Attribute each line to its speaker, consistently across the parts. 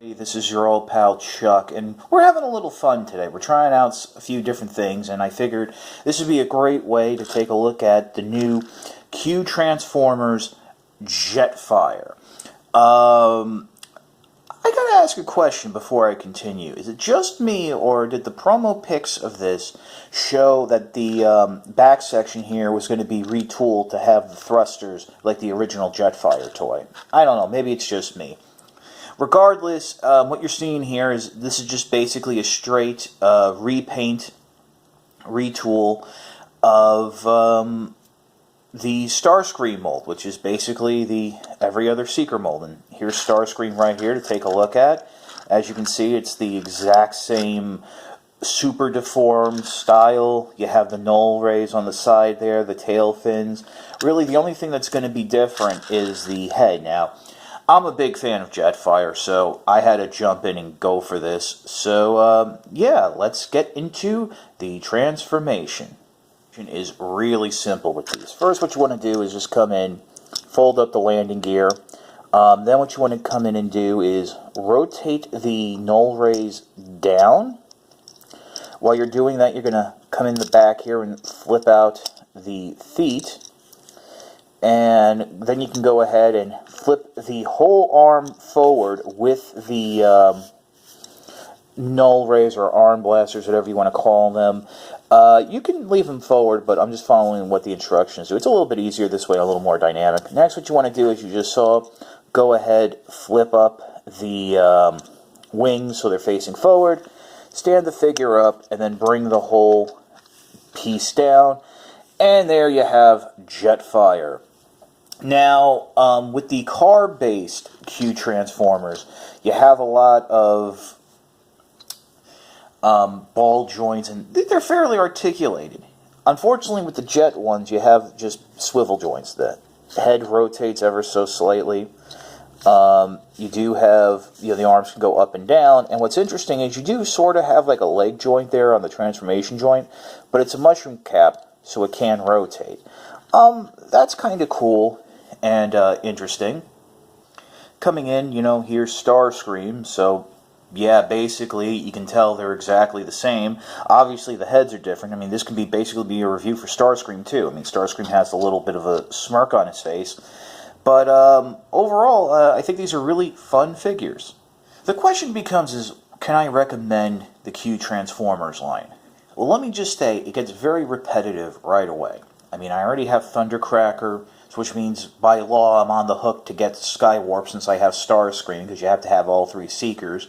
Speaker 1: Hey, this is your old pal Chuck, and we're having a little fun today. We're trying out a few different things, and I figured this would be a great way to take a look at the new Q Transformers Jetfire. I gotta ask a question before I continue. Is it just me, or did the promo pics of this show that the back section here was going to be retooled to have the thrusters like the original Jetfire toy? I don't know, maybe it's just me. Regardless, what you're seeing here is this is just basically a straight repaint, retool of the Starscream mold, which is basically the every other Seeker mold. And here's Starscream right here to take a look at. As you can see, it's the exact same super deformed style. You have the null rays on the side there, the tail fins. Really, the only thing that's going to be different is the head. Now, I'm a big fan of Jetfire, so I had to jump in and go for this. So, yeah, let's get into the transformation. It is really simple with these. First, what you want to do is just come in, fold up the landing gear. Then what you want to come in and do is rotate the null rays down. While you're doing that, you're going to come in the back here and flip out the feet. And then you can go ahead and flip the whole arm forward with the null rays or arm blasters, whatever you want to call them. You can leave them forward, but I'm just following what the instructions do. It's a little bit easier this way, a little more dynamic. Next, what you want to do, as you just saw, go ahead, flip up the wings so they're facing forward, stand the figure up, and then bring the whole piece down. And there you have Jetfire. Now, with the car-based Q Transformers, you have a lot of ball joints, and they're fairly articulated. Unfortunately, with the Jet ones, you have just swivel joints. The head rotates ever so slightly. You do have, the arms can go up and down, and what's interesting is you do sort of have like a leg joint there on the transformation joint, but it's a mushroom cap, so it can rotate. That's kind of cool and interesting. Coming in, here's Starscream, so yeah, basically you can tell they're exactly the same. Obviously the heads are different. I mean, this can basically be a review for Starscream too. I mean, Starscream has a little bit of a smirk on his face. But overall, I think these are really fun figures. The question becomes can I recommend the Q Transformers line? Well, let me just say, it gets very repetitive right away. I mean, I already have Thundercracker, which means by law I'm on the hook to get Skywarp since I have Starscream, because you have to have all three Seekers.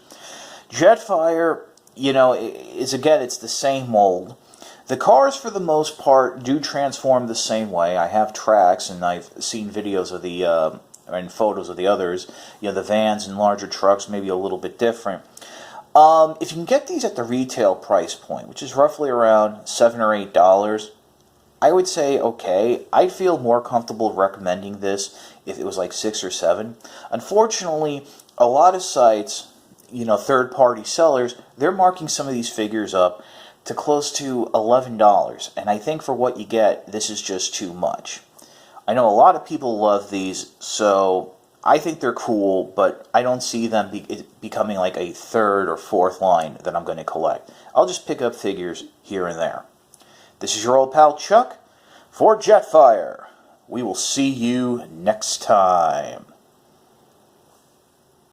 Speaker 1: Jetfire, it's the same mold. The cars, for the most part, do transform the same way. I have tracks, and I've seen videos of and photos of the others. The vans and larger trucks may be a little bit different. If you can get these at the retail price point, which is roughly around $7 or $8, I would say, okay, I'd feel more comfortable recommending this if it was like $6 or $7. Unfortunately, a lot of sites, third-party sellers, they're marking some of these figures up to close to $11. And I think for what you get, this is just too much. I know a lot of people love these, so I think they're cool, but I don't see them becoming like a third or fourth line that I'm going to collect. I'll just pick up figures here and there. This is your old pal Chuck for Jetfire. We will see you next time.